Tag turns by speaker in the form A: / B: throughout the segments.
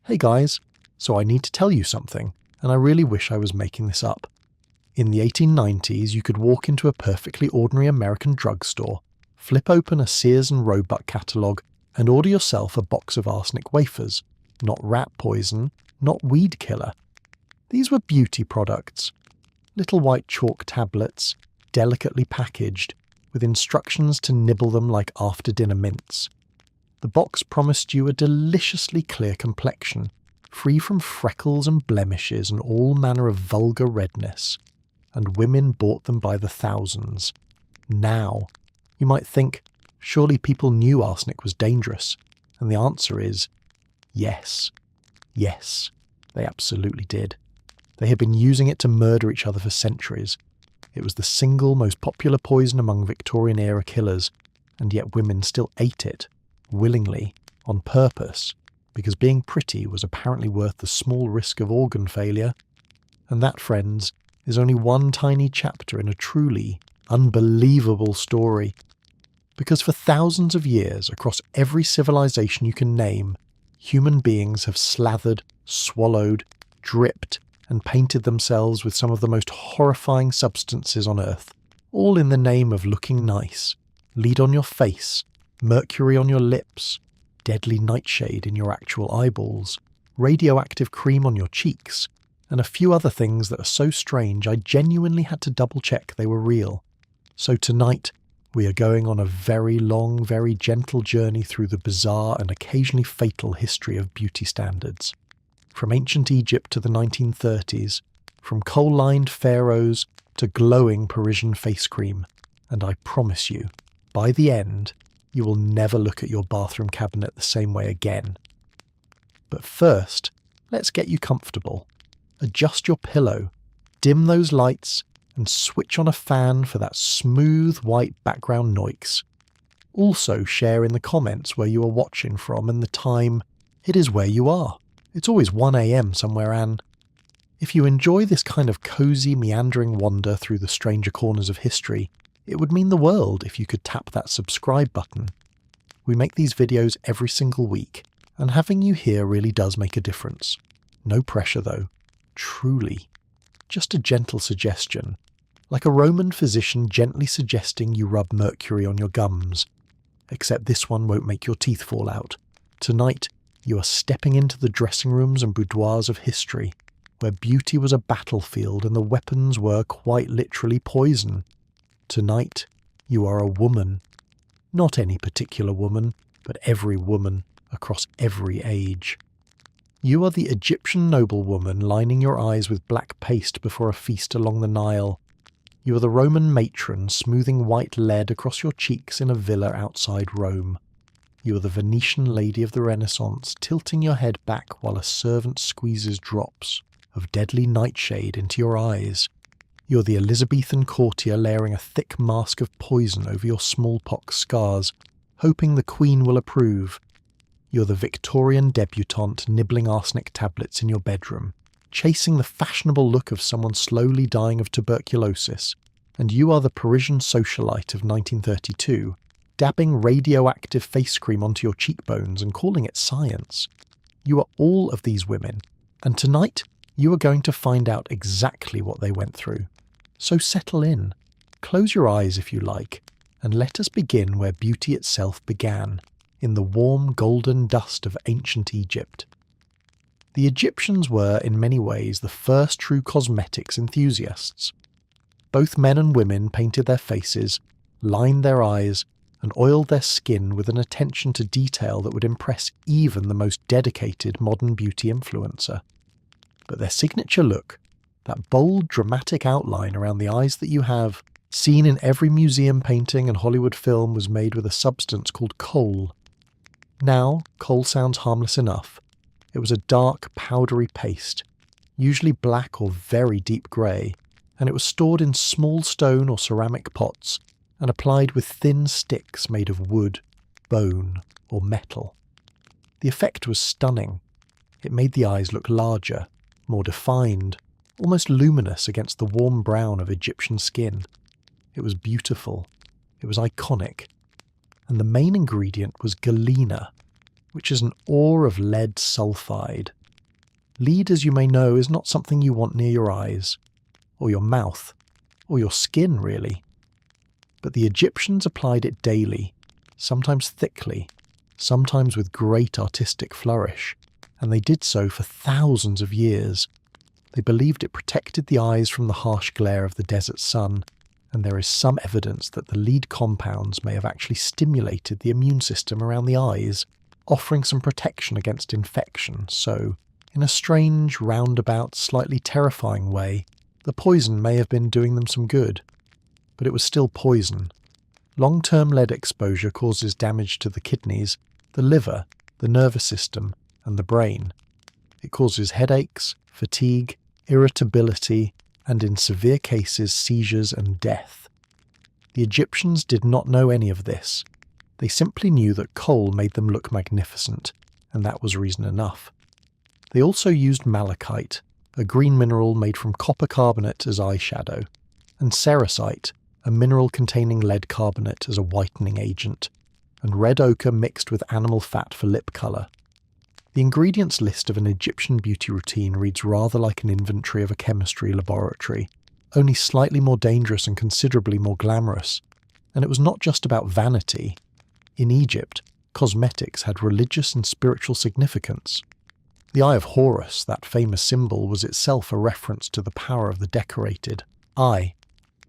A: Hey guys, so I need to tell you something, and I really wish I was making this up. In the 1890s, you could walk into a perfectly ordinary American drugstore, flip open a Sears and Roebuck catalogue, and order yourself a box of arsenic wafers. Not rat poison, not weed killer. These were beauty products. Little white chalk tablets, delicately packaged, with instructions to nibble them like after-dinner mints. The box promised you a deliciously clear complexion, free from freckles and blemishes and all manner of vulgar redness. And women bought them by the thousands. Now, you might think, surely people knew arsenic was dangerous, and the answer is yes. Yes, they absolutely did. They had been using it to murder each other for centuries. It was the single most popular poison among Victorian-era killers, and yet women still ate it, willingly, on purpose, because being pretty was apparently worth the small risk of organ failure. And that, friends, is only one tiny chapter in a truly unbelievable story. Because for thousands of years, across every civilization you can name, human beings have slathered, swallowed, dripped, and painted themselves with some of the most horrifying substances on Earth, all in the name of looking nice. Lead on your face, mercury on your lips, deadly nightshade in your actual eyeballs, radioactive cream on your cheeks, and a few other things that are so strange I genuinely had to double-check they were real. So tonight, we are going on a very long, very gentle journey through the bizarre and occasionally fatal history of beauty standards. From ancient Egypt to the 1930s, from coal-lined pharaohs to glowing Parisian face cream, and I promise you, by the end, you will never look at your bathroom cabinet the same way again. But first, let's get you comfortable. Adjust your pillow, dim those lights, and switch on a fan for that smooth white background noise. Also share in the comments where you are watching from and the time. It is where you are. It's always 1 a.m. somewhere, and if you enjoy this kind of cozy, meandering wander through the stranger corners of history, it would mean the world if you could tap that subscribe button. We make these videos every single week, and having you here really does make a difference. No pressure though. Truly. Just a gentle suggestion. Like a Roman physician gently suggesting you rub mercury on your gums. Except this one won't make your teeth fall out. Tonight, you are stepping into the dressing rooms and boudoirs of history, where beauty was a battlefield and the weapons were quite literally poison. Tonight, you are a woman. Not any particular woman, but every woman, across every age. You are the Egyptian noblewoman lining your eyes with black paste before a feast along the Nile. You are the Roman matron smoothing white lead across your cheeks in a villa outside Rome. You are the Venetian lady of the Renaissance tilting your head back while a servant squeezes drops of deadly nightshade into your eyes. You're the Elizabethan courtier layering a thick mask of poison over your smallpox scars, hoping the Queen will approve. You're the Victorian debutante nibbling arsenic tablets in your bedroom, chasing the fashionable look of someone slowly dying of tuberculosis. And you are the Parisian socialite of 1932, dabbing radioactive face cream onto your cheekbones and calling it science. You are all of these women, and tonight you are going to find out exactly what they went through. So settle in, close your eyes if you like, and let us begin where beauty itself began, in the warm golden dust of ancient Egypt. The Egyptians were, in many ways, the first true cosmetics enthusiasts. Both men and women painted their faces, lined their eyes, and oiled their skin with an attention to detail that would impress even the most dedicated modern beauty influencer. But their signature look, that bold, dramatic outline around the eyes that you have, seen in every museum painting and Hollywood film, was made with a substance called kohl. Now, kohl sounds harmless enough. It was a dark, powdery paste, usually black or very deep grey, and it was stored in small stone or ceramic pots and applied with thin sticks made of wood, bone, or metal. The effect was stunning. It made the eyes look larger, more defined, almost luminous against the warm brown of Egyptian skin. It was beautiful. It was iconic. And the main ingredient was galena, which is an ore of lead sulfide. Lead, as you may know, is not something you want near your eyes, or your mouth, or your skin, really. But the Egyptians applied it daily, sometimes thickly, sometimes with great artistic flourish, and they did so for thousands of years. They believed it protected the eyes from the harsh glare of the desert sun, and there is some evidence that the lead compounds may have actually stimulated the immune system around the eyes, offering some protection against infection. So, in a strange, roundabout, slightly terrifying way, the poison may have been doing them some good. But it was still poison. Long-term lead exposure causes damage to the kidneys, the liver, the nervous system, and the brain. It causes headaches, fatigue, irritability, and in severe cases seizures and death. The Egyptians did not know any of this. They simply knew that coal made them look magnificent, and that was reason enough. They also used malachite, a green mineral made from copper carbonate as eyeshadow, and cerussite, a mineral containing lead carbonate as a whitening agent, and red ochre mixed with animal fat for lip colour. The ingredients list of an Egyptian beauty routine reads rather like an inventory of a chemistry laboratory, only slightly more dangerous and considerably more glamorous. And it was not just about vanity. In Egypt, cosmetics had religious and spiritual significance. The Eye of Horus, that famous symbol, was itself a reference to the power of the decorated eye.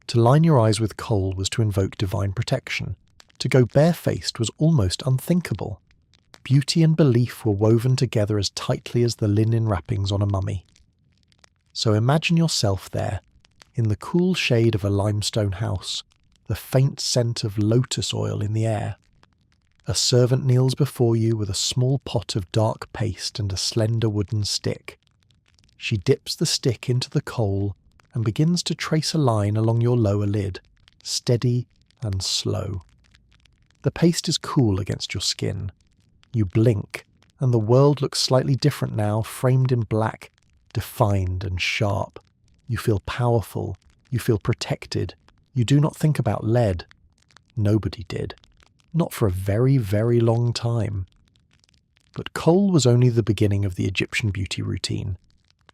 A: To line your eyes with coal was to invoke divine protection. To go barefaced was almost unthinkable. Beauty and belief were woven together as tightly as the linen wrappings on a mummy. So imagine yourself there, in the cool shade of a limestone house, the faint scent of lotus oil in the air. A servant kneels before you with a small pot of dark paste and a slender wooden stick. She dips the stick into the coal and begins to trace a line along your lower lid, steady and slow. The paste is cool against your skin. You blink, and the world looks slightly different now, framed in black, defined and sharp. You feel powerful. You feel protected. You do not think about lead. Nobody did. Not for a very, very long time. But coal was only the beginning of the Egyptian beauty routine.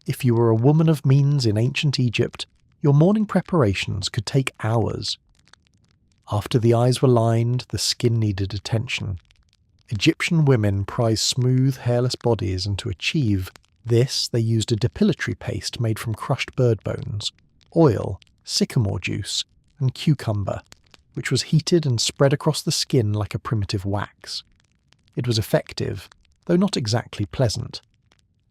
A: If you were a woman of means in ancient Egypt, your morning preparations could take hours. After the eyes were lined, the skin needed attention. Egyptian women prized smooth, hairless bodies, and to achieve this, they used a depilatory paste made from crushed bird bones, oil, sycamore juice, and cucumber, which was heated and spread across the skin like a primitive wax. It was effective, though not exactly pleasant.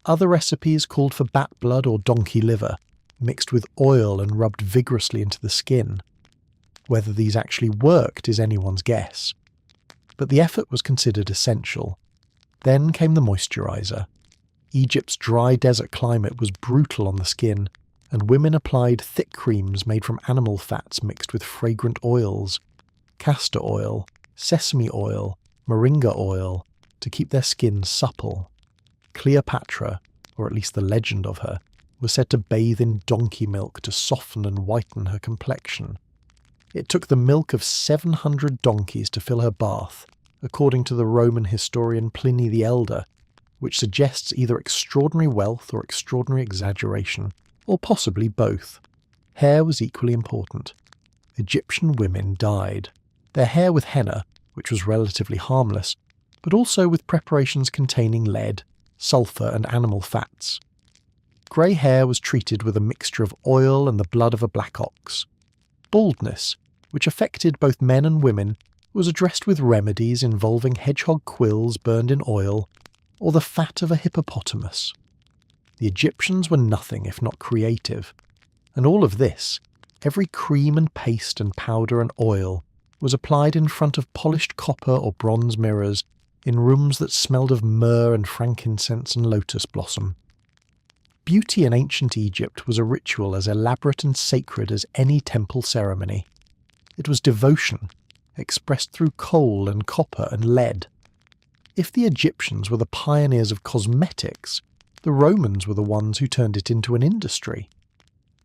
A: Other recipes called for bat blood or donkey liver, mixed with oil and rubbed vigorously into the skin. Whether these actually worked is anyone's guess. But the effort was considered essential. Then came the moisturiser. Egypt's dry desert climate was brutal on the skin, and women applied thick creams made from animal fats mixed with fragrant oils, castor oil, sesame oil, moringa oil, to keep their skin supple. Cleopatra, or at least the legend of her, was said to bathe in donkey milk to soften and whiten her complexion. It took the milk of 700 donkeys to fill her bath, according to the Roman historian Pliny the Elder, which suggests either extraordinary wealth or extraordinary exaggeration, or possibly both. Hair was equally important. Egyptian women dyed their hair with henna, which was relatively harmless, but also with preparations containing lead, sulphur and animal fats. Grey hair was treated with a mixture of oil and the blood of a black ox. Baldness, which affected both men and women, was addressed with remedies involving hedgehog quills burned in oil or the fat of a hippopotamus. The Egyptians were nothing if not creative, and all of this, every cream and paste and powder and oil, was applied in front of polished copper or bronze mirrors in rooms that smelled of myrrh and frankincense and lotus blossom. Beauty in ancient Egypt was a ritual as elaborate and sacred as any temple ceremony. It was devotion, expressed through coal and copper and lead. If the Egyptians were the pioneers of cosmetics, the Romans were the ones who turned it into an industry.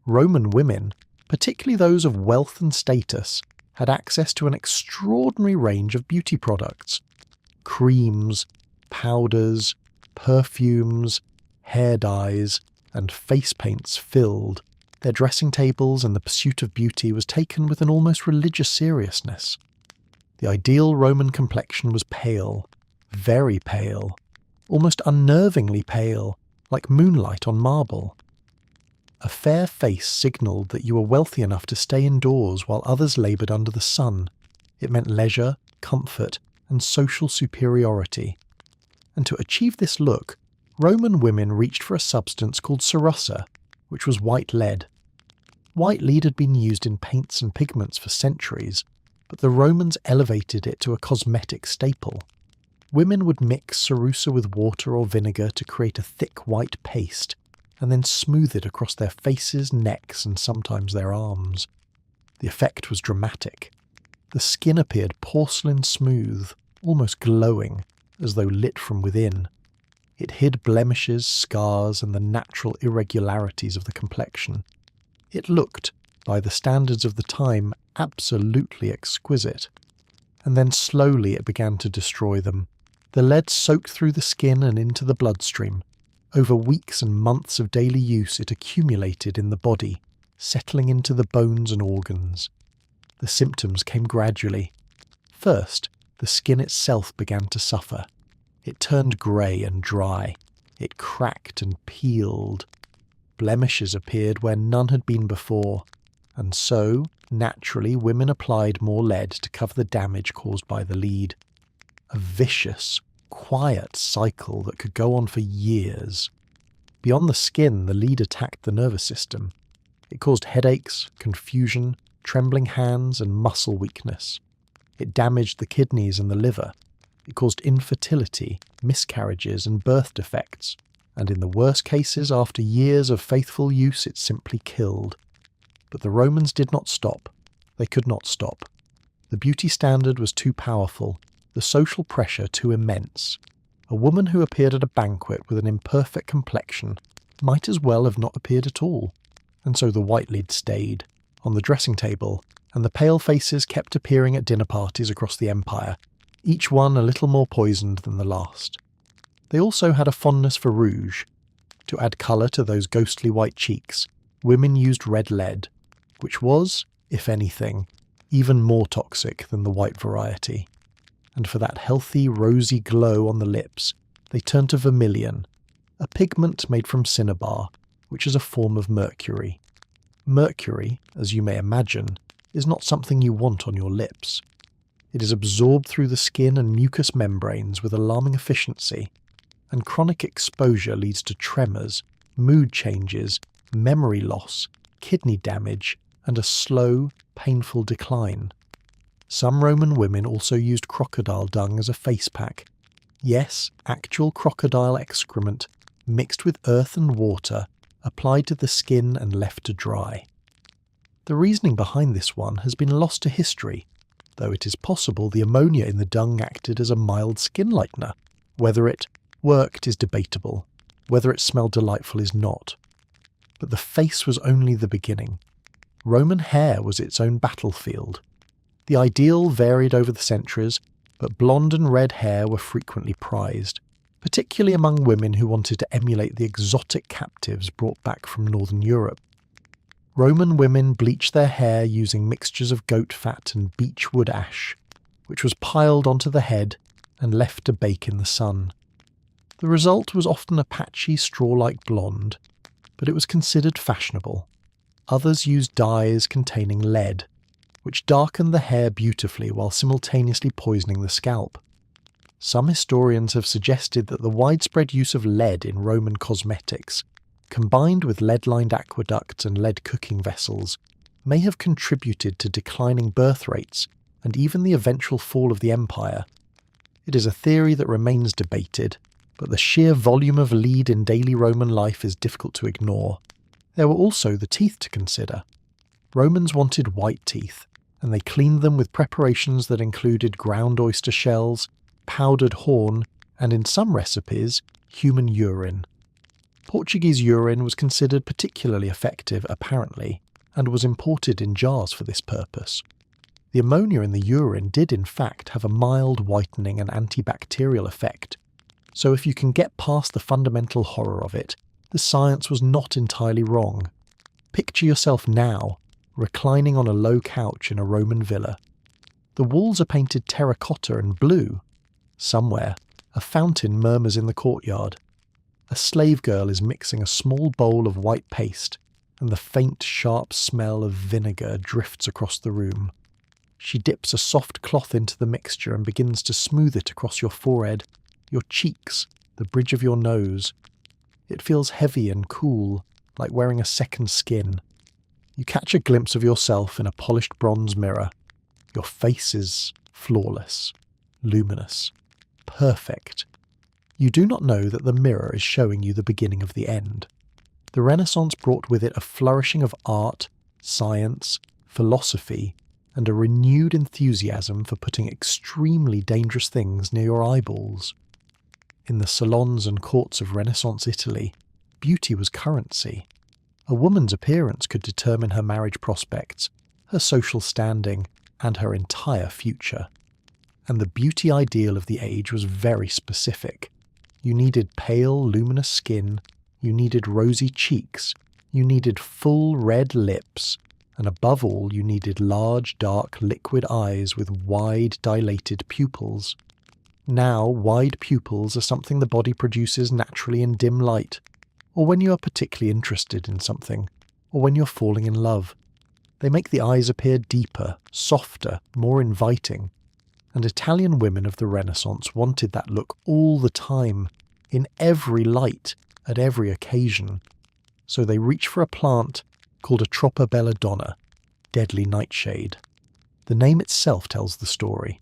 A: Roman women, particularly those of wealth and status, had access to an extraordinary range of beauty products. Creams, powders, perfumes, hair dyes, and face paints filled, their dressing tables and the pursuit of beauty was taken with an almost religious seriousness. The ideal Roman complexion was pale, very pale, almost unnervingly pale, like moonlight on marble. A fair face signalled that you were wealthy enough to stay indoors while others laboured under the sun. It meant leisure, comfort, and social superiority. And to achieve this look, Roman women reached for a substance called cerussa, which was white lead. White lead had been used in paints and pigments for centuries, but the Romans elevated it to a cosmetic staple. Women would mix cerussa with water or vinegar to create a thick white paste, and then smooth it across their faces, necks, and sometimes their arms. The effect was dramatic. The skin appeared porcelain smooth, almost glowing, as though lit from within. It hid blemishes, scars, and the natural irregularities of the complexion. It looked, by the standards of the time, absolutely exquisite. And then slowly it began to destroy them. The lead soaked through the skin and into the bloodstream. Over weeks and months of daily use it accumulated in the body, settling into the bones and organs. The symptoms came gradually. First, the skin itself began to suffer. It turned grey and dry. It cracked and peeled. Blemishes appeared where none had been before, and so, naturally, women applied more lead to cover the damage caused by the lead. A vicious, quiet cycle that could go on for years. Beyond the skin, the lead attacked the nervous system. It caused headaches, confusion, trembling hands, and muscle weakness. It damaged the kidneys and the liver. It caused infertility, miscarriages, and birth defects. And in the worst cases, after years of faithful use, it simply killed. But the Romans did not stop. They could not stop. The beauty standard was too powerful, the social pressure too immense. A woman who appeared at a banquet with an imperfect complexion might as well have not appeared at all. And so the white lead stayed, on the dressing table, and the pale faces kept appearing at dinner parties across the empire, each one a little more poisoned than the last. They also had a fondness for rouge. To add colour to those ghostly white cheeks, women used red lead, which was, if anything, even more toxic than the white variety. And for that healthy, rosy glow on the lips, they turned to vermilion, a pigment made from cinnabar, which is a form of mercury. Mercury, as you may imagine, is not something you want on your lips. It is absorbed through the skin and mucous membranes with alarming efficiency, and chronic exposure leads to tremors, mood changes, memory loss, kidney damage, and a slow, painful decline. Some Roman women also used crocodile dung as a face pack. Yes, actual crocodile excrement, mixed with earth and water, applied to the skin and left to dry. The reasoning behind this one has been lost to history, though it is possible the ammonia in the dung acted as a mild skin lightener. Whether it worked is debatable. Whether it smelled delightful is not. But the face was only the beginning. Roman hair was its own battlefield. The ideal varied over the centuries, but blonde and red hair were frequently prized, particularly among women who wanted to emulate the exotic captives brought back from northern Europe. Roman women bleached their hair using mixtures of goat fat and beechwood ash, which was piled onto the head and left to bake in the sun. The result was often a patchy, straw-like blonde, but it was considered fashionable. Others used dyes containing lead, which darkened the hair beautifully while simultaneously poisoning the scalp. Some historians have suggested that the widespread use of lead in Roman cosmetics, combined with lead-lined aqueducts and lead cooking vessels, may have contributed to declining birth rates and even the eventual fall of the empire. It is a theory that remains debated, but the sheer volume of lead in daily Roman life is difficult to ignore. There were also the teeth to consider. Romans wanted white teeth, and they cleaned them with preparations that included ground oyster shells, powdered horn, and in some recipes, human urine. Portuguese urine was considered particularly effective, apparently, and was imported in jars for this purpose. The ammonia in the urine did in fact have a mild whitening and antibacterial effect, So if you can get past the fundamental horror of it, the science was not entirely wrong. Picture yourself now, reclining on a low couch in a Roman villa. The walls are painted terracotta and blue. Somewhere, a fountain murmurs in the courtyard. A slave girl is mixing a small bowl of white paste, and the faint, sharp smell of vinegar drifts across the room. She dips a soft cloth into the mixture and begins to smooth it across your forehead, your cheeks, the bridge of your nose. It feels heavy and cool, like wearing a second skin. You catch a glimpse of yourself in a polished bronze mirror. Your face is flawless, luminous, perfect. You do not know that the mirror is showing you the beginning of the end. The Renaissance brought with it a flourishing of art, science, philosophy, and a renewed enthusiasm for putting extremely dangerous things near your eyeballs. In the salons and courts of Renaissance Italy, beauty was currency. A woman's appearance could determine her marriage prospects, her social standing, and her entire future. And the beauty ideal of the age was very specific. You needed pale, luminous skin, you needed rosy cheeks, you needed full red lips, and above all you needed large, dark, liquid eyes with wide, dilated pupils. Now, wide pupils are something the body produces naturally in dim light, or when you are particularly interested in something, or when you're falling in love. They make the eyes appear deeper, softer, more inviting. And Italian women of the Renaissance wanted that look all the time, in every light, at every occasion. So they reach for a plant called a troppa belladonna, deadly nightshade. The name itself tells the story.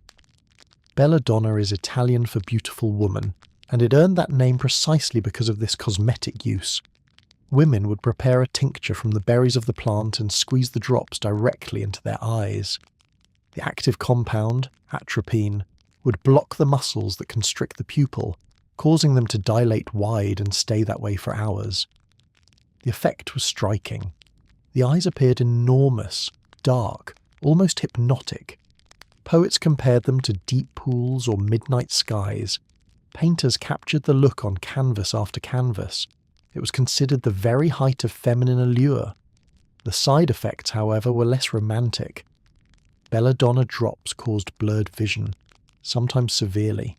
A: Belladonna is Italian for beautiful woman, and it earned that name precisely because of this cosmetic use. Women would prepare a tincture from the berries of the plant and squeeze the drops directly into their eyes. The active compound, atropine, would block the muscles that constrict the pupil, causing them to dilate wide and stay that way for hours. The effect was striking. The eyes appeared enormous, dark, almost hypnotic. Poets compared them to deep pools or midnight skies. Painters captured the look on canvas after canvas. It was considered the very height of feminine allure. The side effects, however, were less romantic. Belladonna drops caused blurred vision, sometimes severely.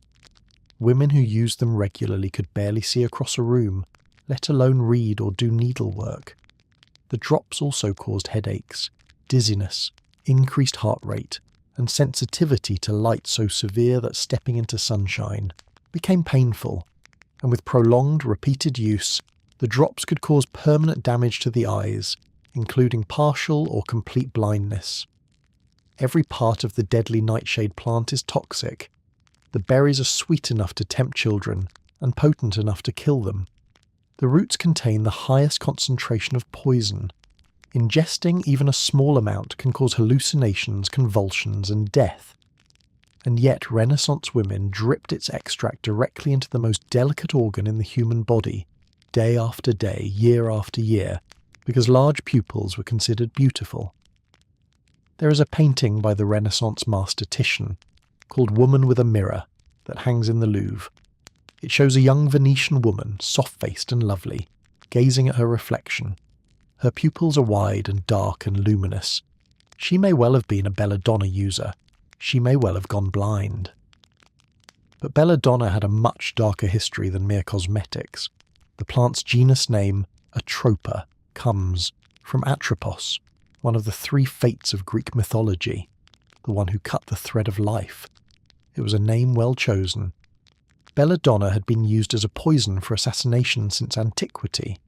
A: Women who used them regularly could barely see across a room, let alone read or do needlework. The drops also caused headaches, dizziness, increased heart rate, and sensitivity to light so severe that stepping into sunshine became painful, and with prolonged, repeated use, the drops could cause permanent damage to the eyes, including partial or complete blindness. Every part of the deadly nightshade plant is toxic. The berries are sweet enough to tempt children and potent enough to kill them. The roots contain the highest concentration of poison. Ingesting even a small amount can cause hallucinations, convulsions, and death. And yet Renaissance women dripped its extract directly into the most delicate organ in the human body, day after day, year after year, because large pupils were considered beautiful. There is a painting by the Renaissance master Titian, called Woman with a Mirror, that hangs in the Louvre. It shows a young Venetian woman, soft-faced and lovely, gazing at her reflection. Her pupils are wide and dark and luminous. She may well have been a belladonna user. She may well have gone blind. But belladonna had a much darker history than mere cosmetics. The plant's genus name, Atropa, comes from Atropos, one of the three fates of Greek mythology, the one who cut the thread of life. It was a name well chosen. Belladonna had been used as a poison for assassination since antiquity.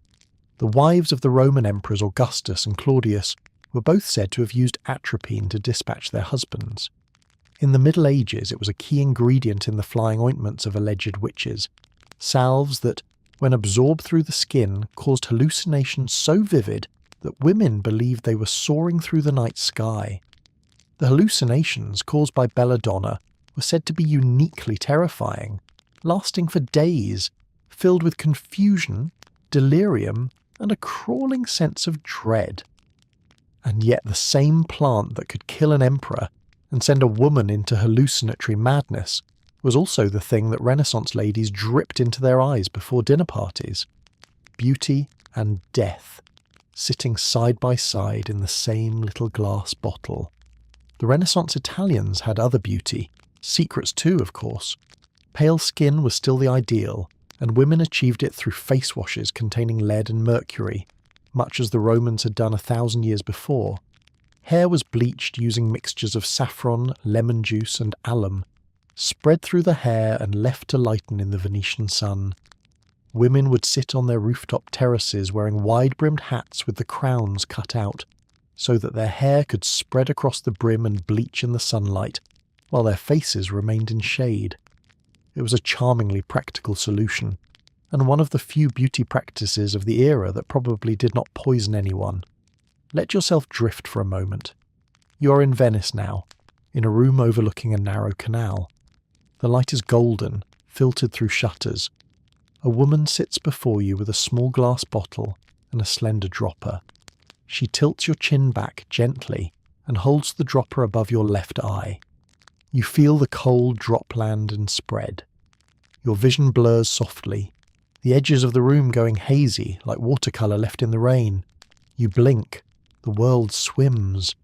A: The wives of the Roman emperors Augustus and Claudius were both said to have used atropine to dispatch their husbands. In the Middle Ages, it was a key ingredient in the flying ointments of alleged witches, salves that, when absorbed through the skin, caused hallucinations so vivid that women believed they were soaring through the night sky. The hallucinations caused by belladonna were said to be uniquely terrifying, lasting for days, filled with confusion, delirium, and a crawling sense of dread. And yet the same plant that could kill an emperor and send a woman into hallucinatory madness was also the thing that Renaissance ladies dripped into their eyes before dinner parties. Beauty and death, sitting side by side in the same little glass bottle. The Renaissance Italians had other beauty, secrets too, of course. Pale skin was still the ideal, and women achieved it through face washes containing lead and mercury, much as the Romans had done 1,000 years before. Hair was bleached using mixtures of saffron, lemon juice and alum, spread through the hair and left to lighten in the Venetian sun. Women would sit on their rooftop terraces wearing wide-brimmed hats with the crowns cut out, so that their hair could spread across the brim and bleach in the sunlight, while their faces remained in shade. It was a charmingly practical solution, and one of the few beauty practices of the era that probably did not poison anyone. Let yourself drift for a moment. You are in Venice now, in a room overlooking a narrow canal. The light is golden, filtered through shutters. A woman sits before you with a small glass bottle and a slender dropper. She tilts your chin back gently and holds the dropper above your left eye. You feel the cold drop land and spread. Your vision blurs softly, the edges of the room going hazy like watercolour left in the rain. You blink. The world swims.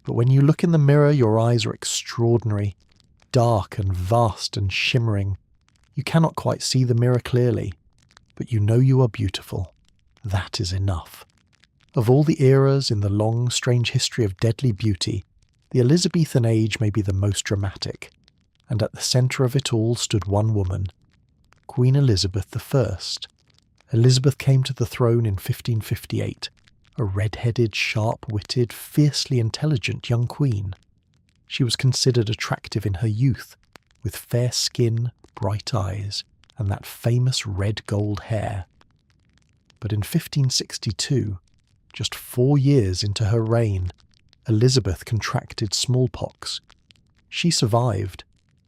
A: But when you look in the mirror, your eyes are extraordinary, dark and vast and shimmering. You cannot quite see the mirror clearly, but you know you are beautiful. That is enough. Of all the eras in the long, strange history of deadly beauty, the Elizabethan age may be the most dramatic, and at the centre of it all stood one woman, Queen Elizabeth I. Elizabeth came to the throne in 1558, a red-headed, sharp-witted, fiercely intelligent young queen. She was considered attractive in her youth, with fair skin, bright eyes, and that famous red-gold hair. But in 1562, just 4 years into her reign, Elizabeth contracted smallpox. She survived,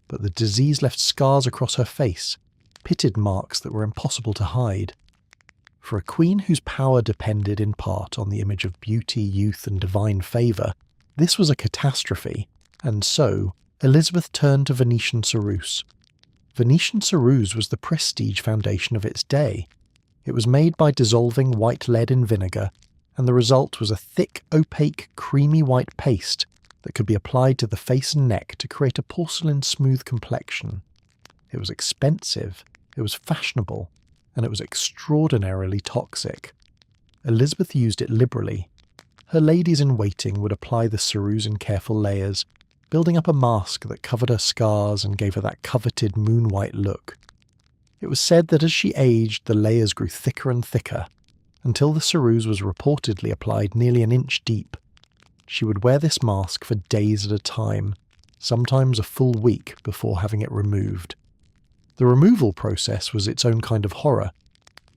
A: but the disease left scars across her face, pitted marks that were impossible to hide. For a queen whose power depended in part on the image of beauty, youth and divine favour, this was a catastrophe, and so Elizabeth turned to Venetian ceruse. Venetian ceruse was the prestige foundation of its day. It was made by dissolving white lead in vinegar, and the result was a thick, opaque, creamy white paste that could be applied to the face and neck to create a porcelain-smooth complexion. It was expensive, it was fashionable, and it was extraordinarily toxic. Elizabeth used it liberally. Her ladies-in-waiting would apply the ceruse in careful layers, building up a mask that covered her scars and gave her that coveted moon-white look. It was said that as she aged, the layers grew thicker and thicker, until the ceruse was reportedly applied nearly an inch deep. She would wear this mask for days at a time, sometimes a full week before having it removed. The removal process was its own kind of horror.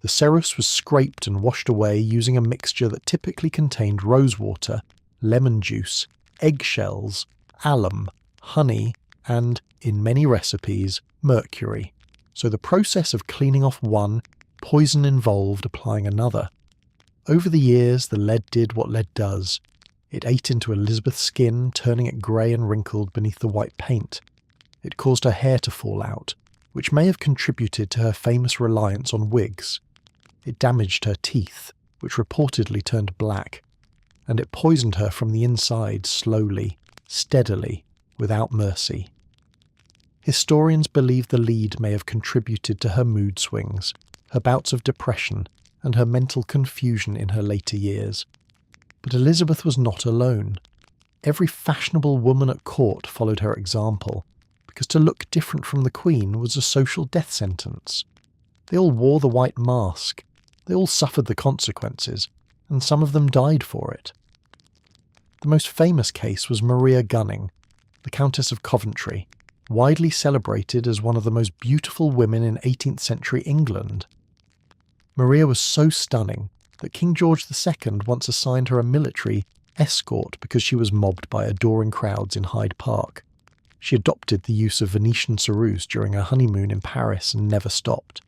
A: The ceruse was scraped and washed away using a mixture that typically contained rosewater, lemon juice, eggshells, alum, honey, and, in many recipes, mercury. So the process of cleaning off one, poison involved applying another. Over the years, the lead did what lead does. It ate into Elizabeth's skin, turning it grey and wrinkled beneath the white paint. It caused her hair to fall out, which may have contributed to her famous reliance on wigs. It damaged her teeth, which reportedly turned black, and it poisoned her from the inside slowly, steadily, without mercy. Historians believe the lead may have contributed to her mood swings, her bouts of depression, and her mental confusion in her later years. But Elizabeth was not alone. Every fashionable woman at court followed her example, because to look different from the Queen was a social death sentence. They all wore the white mask, they all suffered the consequences, and some of them died for it. The most famous case was Maria Gunning, the Countess of Coventry, widely celebrated as one of the most beautiful women in 18th century England. Maria was so stunning that King George II once assigned her a military escort because she was mobbed by adoring crowds in Hyde Park. She adopted the use of Venetian ceruse during her honeymoon in Paris and never stopped.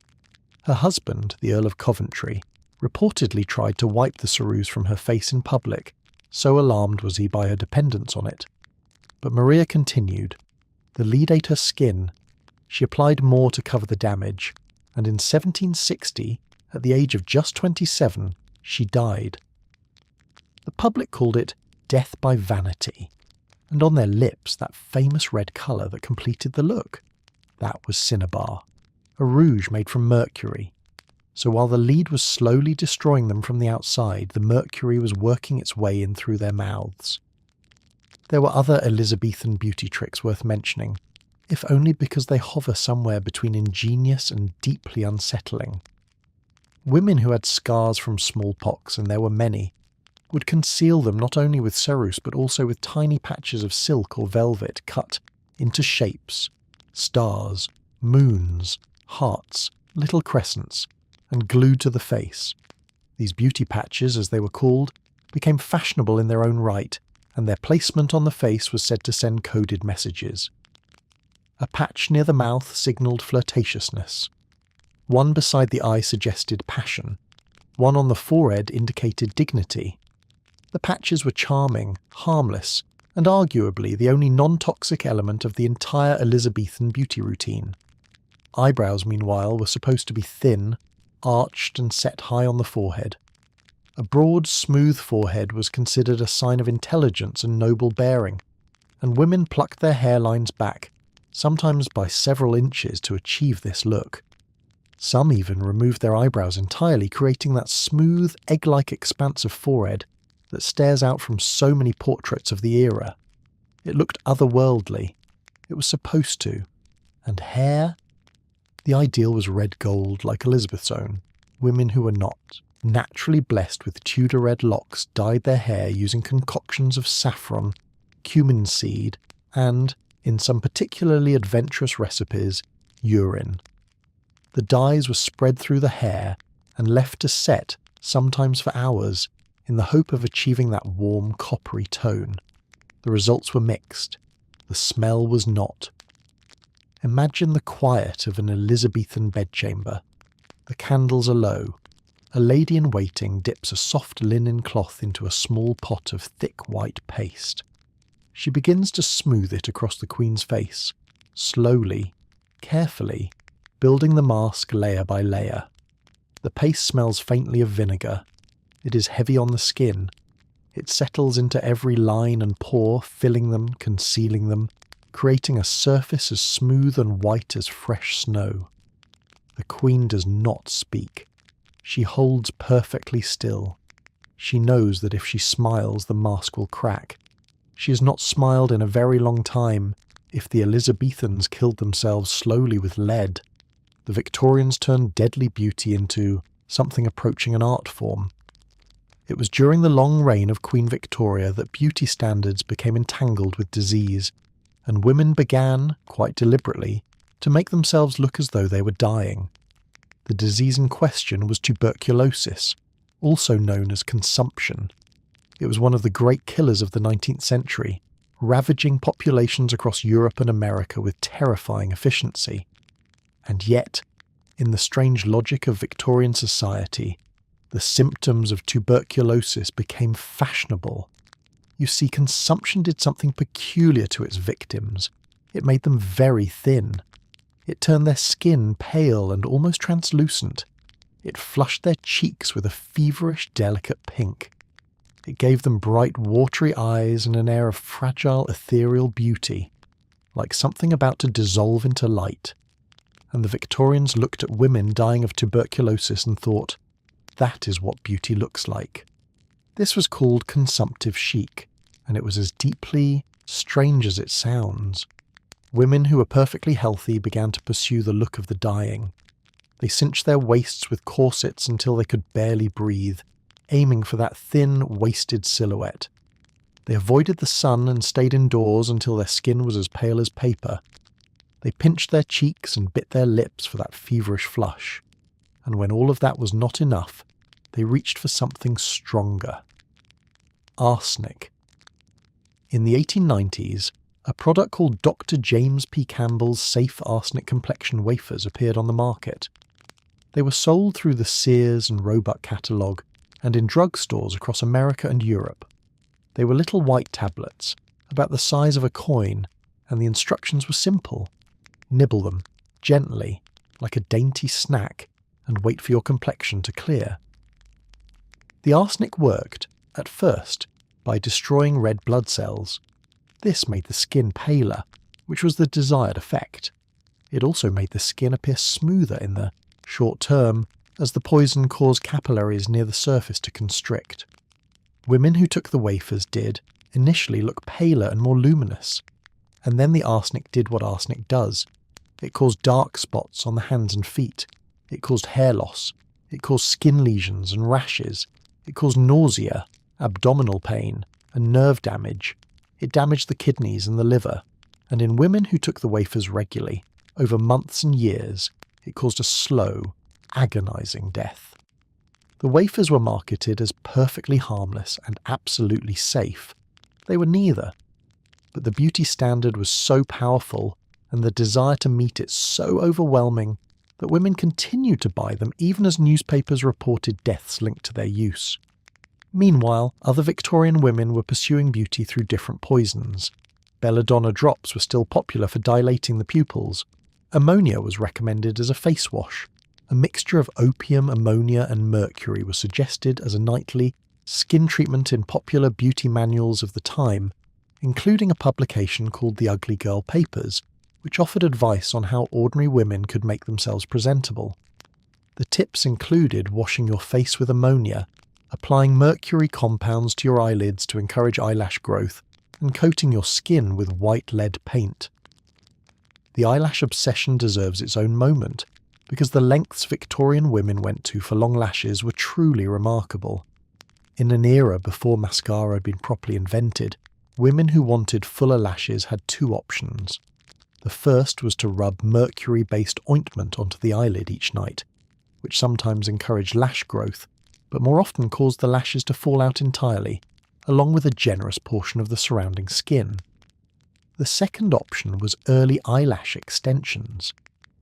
A: Her husband, the Earl of Coventry, reportedly tried to wipe the ceruse from her face in public, so alarmed was he by her dependence on it. But Maria continued. The lead ate her skin, She applied more to cover the damage, and in 1760, at the age of just 27, she died. The public called it death by vanity, and on their lips that famous red colour that completed the look. That was cinnabar, a rouge made from mercury. So while the lead was slowly destroying them from the outside, the mercury was working its way in through their mouths. There were other Elizabethan beauty tricks worth mentioning, if only because they hover somewhere between ingenious and deeply unsettling. Women who had scars from smallpox, and there were many, would conceal them not only with ceruse but also with tiny patches of silk or velvet cut into shapes, stars, moons, hearts, little crescents, and glued to the face. These beauty patches, as they were called, became fashionable in their own right, and their placement on the face was said to send coded messages. A patch near the mouth signalled flirtatiousness. One beside the eye suggested passion. One on the forehead indicated dignity. The patches were charming, harmless, and arguably the only non-toxic element of the entire Elizabethan beauty routine. Eyebrows, meanwhile, were supposed to be thin, arched and set high on the forehead. A broad, smooth forehead was considered a sign of intelligence and noble bearing, and women plucked their hairlines back, sometimes by several inches, to achieve this look. Some even removed their eyebrows entirely, creating that smooth, egg-like expanse of forehead that stares out from so many portraits of the era. It looked otherworldly. It was supposed to. And hair? The ideal was red gold, like Elizabeth's own. Women who were not, naturally blessed with Tudor red locks, dyed their hair using concoctions of saffron, cumin seed, and, in some particularly adventurous recipes, urine. The dyes were spread through the hair and left to set, sometimes for hours, in the hope of achieving that warm, coppery tone. The results were mixed. The smell was not. Imagine the quiet of an Elizabethan bedchamber. The candles are low. A lady-in-waiting dips a soft linen cloth into a small pot of thick white paste. She begins to smooth it across the Queen's face, slowly, carefully, building the mask layer by layer. The paste smells faintly of vinegar. It is heavy on the skin. It settles into every line and pore, filling them, concealing them, creating a surface as smooth and white as fresh snow. The Queen does not speak. She holds perfectly still. She knows that if she smiles, the mask will crack. She has not smiled in a very long time. If the Elizabethans killed themselves slowly with lead, the Victorians turned deadly beauty into something approaching an art form. It was during the long reign of Queen Victoria that beauty standards became entangled with disease, and women began, quite deliberately, to make themselves look as though they were dying. The disease in question was tuberculosis, also known as consumption. It was one of the great killers of the 19th century, ravaging populations across Europe and America with terrifying efficiency. And yet, in the strange logic of Victorian society, the symptoms of tuberculosis became fashionable. You see, consumption did something peculiar to its victims. It made them very thin. It turned their skin pale and almost translucent. It flushed their cheeks with a feverish, delicate pink. It gave them bright, watery eyes and an air of fragile, ethereal beauty, like something about to dissolve into light. And the Victorians looked at women dying of tuberculosis and thought, that is what beauty looks like. This was called consumptive chic, and it was as deeply strange as it sounds. Women who were perfectly healthy began to pursue the look of the dying. They cinched their waists with corsets until they could barely breathe, aiming for that thin, wasted silhouette. They avoided the sun and stayed indoors until their skin was as pale as paper. They pinched their cheeks and bit their lips for that feverish flush. And when all of that was not enough, they reached for something stronger. Arsenic. In the 1890s, a product called Dr. James P. Campbell's Safe Arsenic Complexion Wafers appeared on the market. They were sold through the Sears and Roebuck catalogue and in drugstores across America and Europe. They were little white tablets, about the size of a coin, and the instructions were simple. Nibble them, gently, like a dainty snack, and wait for your complexion to clear. The arsenic worked, at first, by destroying red blood cells. This made the skin paler, which was the desired effect. It also made the skin appear smoother in the short term, as the poison caused capillaries near the surface to constrict. Women who took the wafers did, initially, look paler and more luminous, and then the arsenic did what arsenic does. It caused dark spots on the hands and feet. It caused hair loss. It caused skin lesions and rashes. It caused nausea, abdominal pain, and nerve damage. It damaged the kidneys and the liver, and in women who took the wafers regularly, over months and years, it caused a slow, agonizing death. The wafers were marketed as perfectly harmless and absolutely safe. They were neither. But the beauty standard was so powerful, and the desire to meet it so overwhelming, that women continued to buy them even as newspapers reported deaths linked to their use. Meanwhile, other Victorian women were pursuing beauty through different poisons. Belladonna drops were still popular for dilating the pupils. Ammonia was recommended as a face wash. A mixture of opium, ammonia and mercury was suggested as a nightly skin treatment in popular beauty manuals of the time, including a publication called The Ugly Girl Papers, which offered advice on how ordinary women could make themselves presentable. The tips included washing your face with ammonia, applying mercury compounds to your eyelids to encourage eyelash growth, and coating your skin with white lead paint. The eyelash obsession deserves its own moment, because the lengths Victorian women went to for long lashes were truly remarkable. In an era before mascara had been properly invented, women who wanted fuller lashes had two options. The first was to rub mercury-based ointment onto the eyelid each night, which sometimes encouraged lash growth, but more often caused the lashes to fall out entirely, along with a generous portion of the surrounding skin. The second option was early eyelash extensions,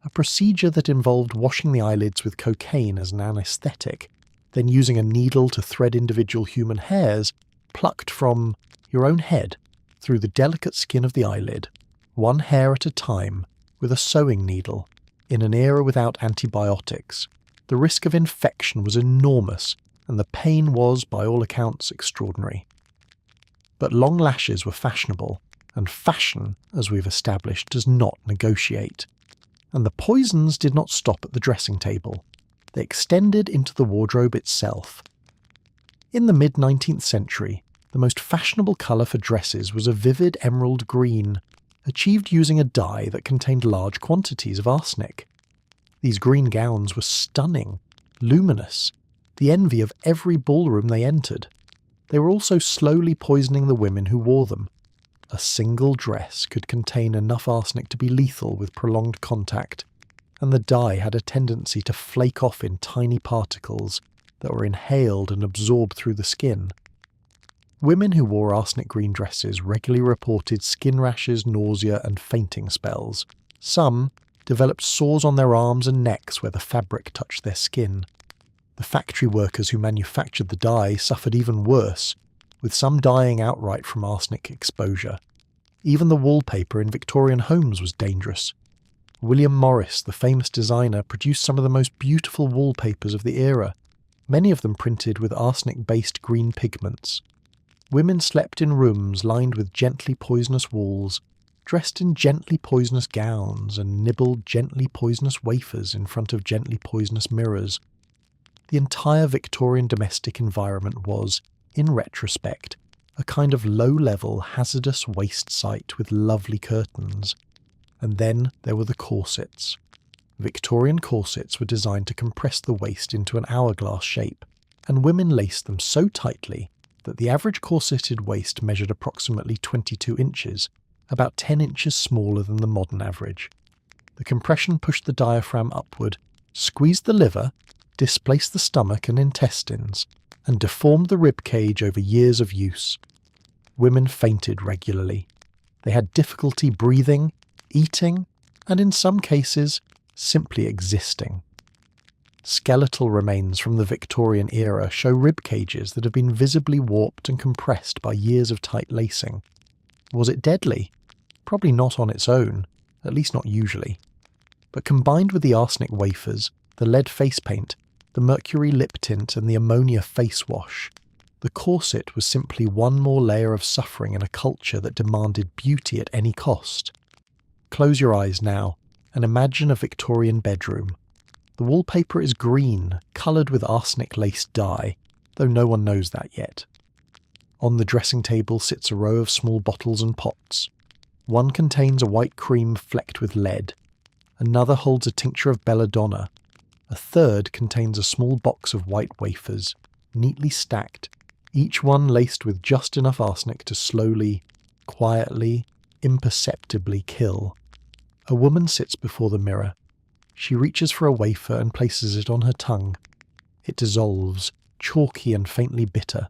A: a procedure that involved washing the eyelids with cocaine as an anaesthetic, then using a needle to thread individual human hairs plucked from your own head through the delicate skin of the eyelid, one hair at a time, with a sewing needle. In an era without antibiotics, the risk of infection was enormous, and the pain was, by all accounts, extraordinary. But long lashes were fashionable, and fashion, as we've established, does not negotiate. And the poisons did not stop at the dressing table. They extended into the wardrobe itself. In the mid-19th century, the most fashionable colour for dresses was a vivid emerald green, achieved using a dye that contained large quantities of arsenic. These green gowns were stunning, luminous, the envy of every ballroom they entered. They were also slowly poisoning the women who wore them. A single dress could contain enough arsenic to be lethal with prolonged contact, and the dye had a tendency to flake off in tiny particles that were inhaled and absorbed through the skin. Women who wore arsenic green dresses regularly reported skin rashes, nausea, and fainting spells. Some developed sores on their arms and necks where the fabric touched their skin. The factory workers who manufactured the dye suffered even worse, with some dying outright from arsenic exposure. Even the wallpaper in Victorian homes was dangerous. William Morris, the famous designer, produced some of the most beautiful wallpapers of the era, many of them printed with arsenic-based green pigments. Women slept in rooms lined with gently poisonous walls, dressed in gently poisonous gowns, and nibbled gently poisonous wafers in front of gently poisonous mirrors. The entire Victorian domestic environment was, in retrospect, a kind of low-level, hazardous waste site with lovely curtains. And then there were the corsets. Victorian corsets were designed to compress the waist into an hourglass shape, and women laced them so tightly that the average corseted waist measured approximately 22 inches, about 10 inches smaller than the modern average. The compression pushed the diaphragm upward, squeezed the liver, displaced the stomach and intestines, and deformed the rib cage over years of use. Women fainted regularly. They had difficulty breathing, eating, and in some cases, simply existing. Skeletal remains from the Victorian era show rib cages that have been visibly warped and compressed by years of tight lacing. Was it deadly? Probably not on its own, at least not usually. but combined with the arsenic wafers, the lead face paint, the mercury lip tint and the ammonia face wash, the corset was simply one more layer of suffering in a culture that demanded beauty at any cost. Close your eyes now and imagine a Victorian bedroom. The wallpaper is green, coloured with arsenic-laced dye, though no one knows that yet. On the dressing table sits a row of small bottles and pots. One contains a white cream flecked with lead. Another holds a tincture of belladonna. A third contains a small box of white wafers, neatly stacked, each one laced with just enough arsenic to slowly, quietly, imperceptibly kill. A woman sits before the mirror. She reaches for a wafer and places it on her tongue. It dissolves, chalky and faintly bitter.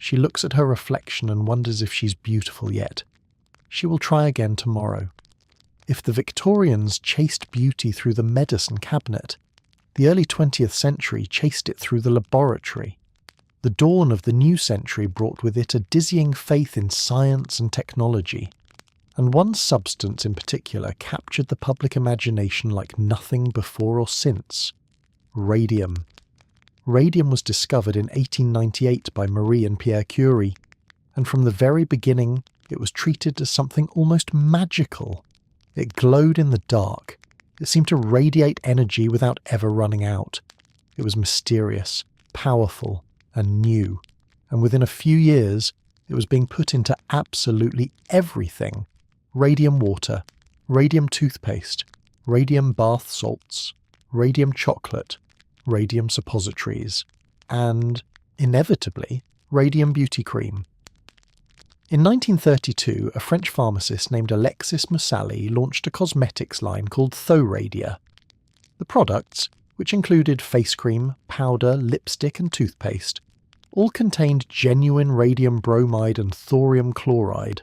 A: She looks at her reflection and wonders if she's beautiful yet. She will try again tomorrow. If the Victorians chased beauty through the medicine cabinet, the early 20th century chased it through the laboratory. The dawn of the new century brought with it a dizzying faith in science and technology. And one substance in particular captured the public imagination like nothing before or since: radium. Radium was discovered in 1898 by Marie and Pierre Curie, and from the very beginning it was treated as something almost magical. It glowed in the dark. It seemed to radiate energy without ever running out. It was mysterious, powerful, and new, and within a few years it was being put into absolutely everything: radium water, radium toothpaste, radium bath salts, radium chocolate, radium suppositories, and, inevitably, radium beauty cream. In 1932, a French pharmacist named Alexis Moussaly launched a cosmetics line called Thoradia. The products, which included face cream, powder, lipstick and toothpaste, all contained genuine radium bromide and thorium chloride.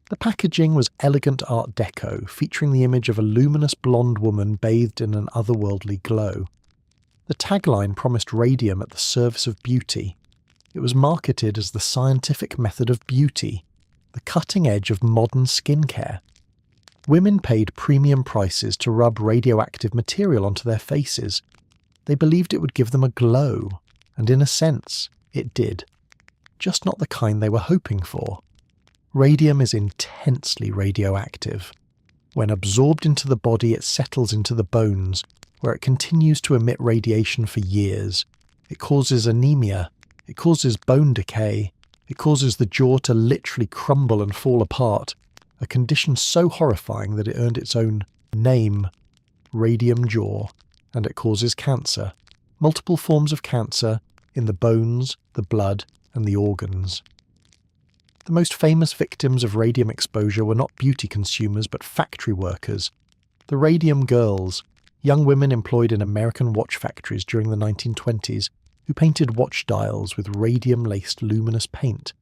A: The packaging was elegant Art Deco, featuring the image of a luminous blonde woman bathed in an otherworldly glow. The tagline promised radium at the service of beauty. It was marketed as the scientific method of beauty, the cutting edge of modern skincare. Women paid premium prices to rub radioactive material onto their faces. They believed it would give them a glow, and in a sense, it did. Just not the kind they were hoping for. Radium is intensely radioactive. When absorbed into the body, it settles into the bones, where it continues to emit radiation for years. It causes anemia. It causes bone decay. It causes the jaw to literally crumble and fall apart, a condition so horrifying that it earned its own name, radium jaw, and it causes cancer, multiple forms of cancer in the bones, the blood, and the organs. The most famous victims of radium exposure were not beauty consumers but factory workers. The Radium Girls, young women employed in American watch factories during the 1920s, who painted watch dials with radium-laced luminous paint.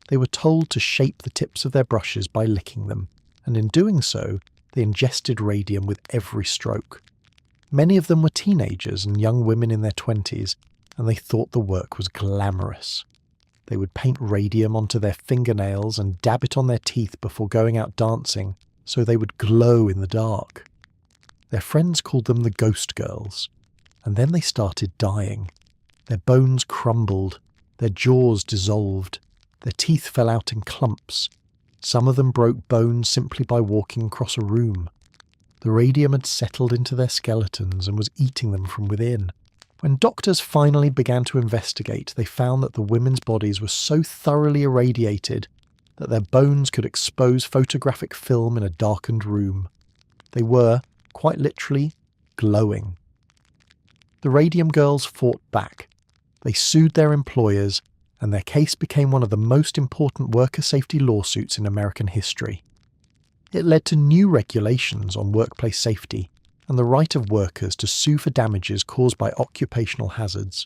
A: They were told to shape the tips of their brushes by licking them, and in doing so, they ingested radium with every stroke. Many of them were teenagers and young women in their 20s, and they thought the work was glamorous. They would paint radium onto their fingernails and dab it on their teeth before going out dancing, so they would glow in the dark. Their friends called them the Ghost Girls, and then they started dying. Their bones crumbled, their jaws dissolved, their teeth fell out in clumps. Some of them broke bones simply by walking across a room. The radium had settled into their skeletons and was eating them from within. When doctors finally began to investigate, they found that the women's bodies were so thoroughly irradiated that their bones could expose photographic film in a darkened room. They were, quite literally, glowing. The Radium Girls fought back. They sued their employers, and their case became one of the most important worker safety lawsuits in American history. It led to new regulations on workplace safety and the right of workers to sue for damages caused by occupational hazards.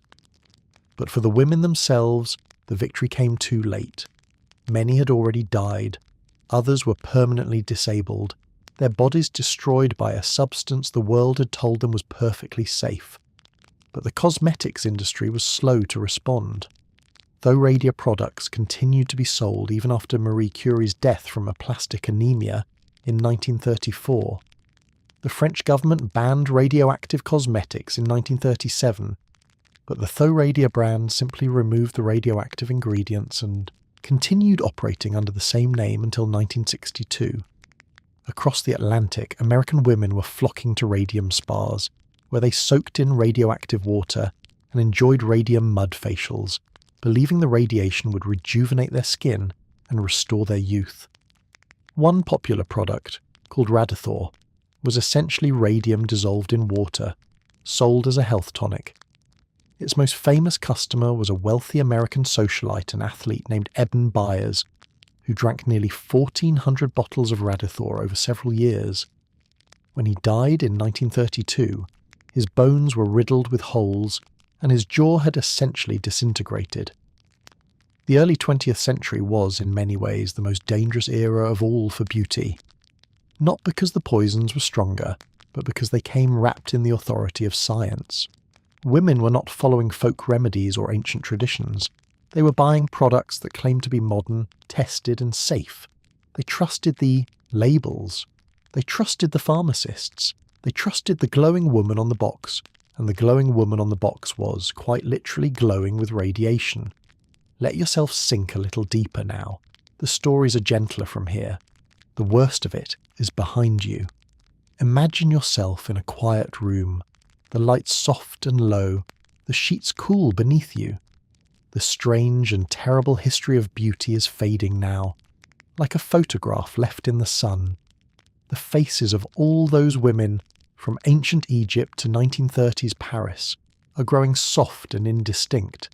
A: But for the women themselves, the victory came too late. Many had already died. Others were permanently disabled, their bodies destroyed by a substance the world had told them was perfectly safe. But the cosmetics industry was slow to respond. Though radio products continued to be sold even after Marie Curie's death from aplastic anemia in 1934, The French government banned radioactive cosmetics in 1937, but the Thoradia brand simply removed the radioactive ingredients and continued operating under the same name until 1962. Across the Atlantic, American women were flocking to radium spas, where they soaked in radioactive water and enjoyed radium mud facials, believing the radiation would rejuvenate their skin and restore their youth. One popular product, called Radithor, was essentially radium dissolved in water, sold as a health tonic. Its most famous customer was a wealthy American socialite and athlete named Eben Byers, who drank nearly 1,400 bottles of Radithor over several years. When he died in 1932, his bones were riddled with holes and his jaw had essentially disintegrated. The early 20th century was, in many ways, the most dangerous era of all for beauty. Not because the poisons were stronger, but because they came wrapped in the authority of science. Women were not following folk remedies or ancient traditions. They were buying products that claimed to be modern, tested and safe. They trusted the labels. They trusted the pharmacists. They trusted the glowing woman on the box, and the glowing woman on the box was, quite literally, glowing with radiation. Let yourself sink a little deeper now. The stories are gentler from here. The worst of it is behind you. Imagine yourself in a quiet room, the lights soft and low, the sheets cool beneath you. The strange and terrible history of beauty is fading now, like a photograph left in the sun. The faces of all those women, from ancient Egypt to 1930s Paris, are growing soft and indistinct,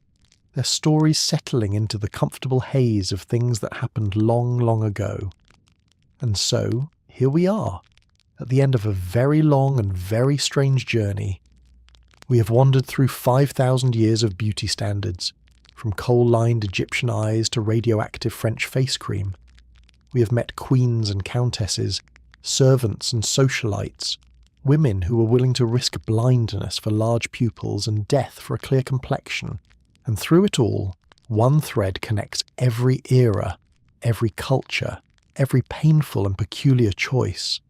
A: their stories settling into the comfortable haze of things that happened long, long ago. And so, here we are, at the end of a very long and very strange journey. We have wandered through 5,000 years of beauty standards, from coal-lined Egyptian eyes to radioactive French face cream. We have met queens and countesses, servants and socialites, women who were willing to risk blindness for large pupils and death for a clear complexion. And through it all, one thread connects every era, every culture, every painful and peculiar choice.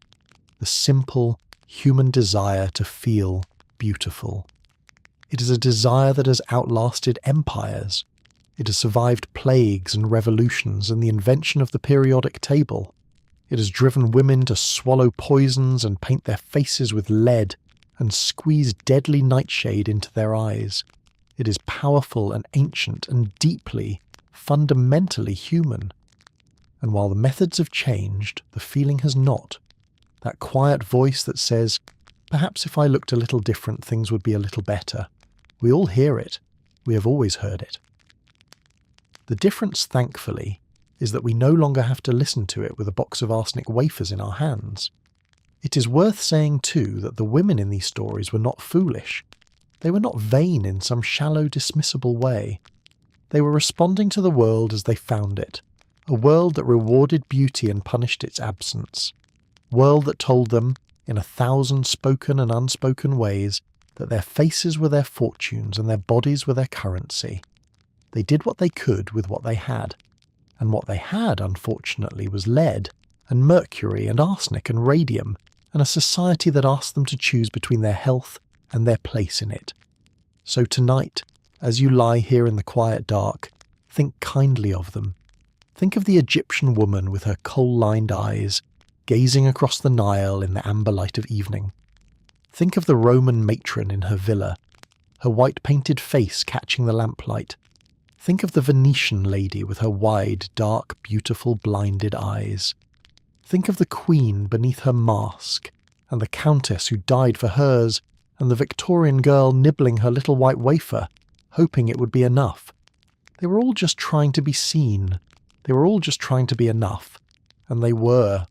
A: The simple, human desire to feel beautiful. It is a desire that has outlasted empires. It has survived plagues and revolutions and the invention of the periodic table. It has driven women to swallow poisons and paint their faces with lead and squeeze deadly nightshade into their eyes. It is powerful and ancient and deeply, fundamentally human. And while the methods have changed, the feeling has not. That quiet voice that says, perhaps if I looked a little different, things would be a little better. We all hear it. We have always heard it. The difference, thankfully, is that we no longer have to listen to it with a box of arsenic wafers in our hands. It is worth saying, too, that the women in these stories were not foolish. They were not vain in some shallow, dismissible way. They were responding to the world as they found it, a world that rewarded beauty and punished its absence, a world that told them, in 1,000 spoken and unspoken ways, that their faces were their fortunes and their bodies were their currency. They did what they could with what they had, and what they had, unfortunately, was lead and mercury and arsenic and radium, and a society that asked them to choose between their health and their place in it. So tonight, as you lie here in the quiet dark, think kindly of them. Think of the Egyptian woman with her coal-lined eyes, gazing across the Nile in the amber light of evening. Think of the Roman matron in her villa, her white-painted face catching the lamplight. Think of the Venetian lady with her wide, dark, beautiful, blinded eyes. Think of the queen beneath her mask, and the countess who died for hers, and the Victorian girl nibbling her little white wafer, hoping it would be enough. They were all just trying to be seen. They were all just trying to be enough. And they were.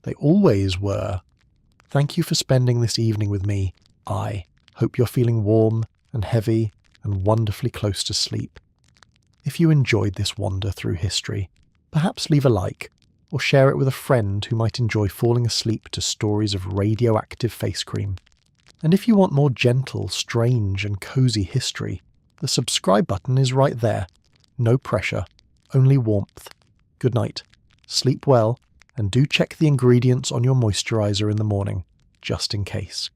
A: They always were. Thank you for spending this evening with me. I hope you're feeling warm and heavy and wonderfully close to sleep. If you enjoyed this wander through history, perhaps leave a like, or share it with a friend who might enjoy falling asleep to stories of radioactive face cream. And if you want more gentle, strange and cozy history, the subscribe button is right there. No pressure, only warmth. Good night, sleep well, and do check the ingredients on your moisturiser in the morning. just in case.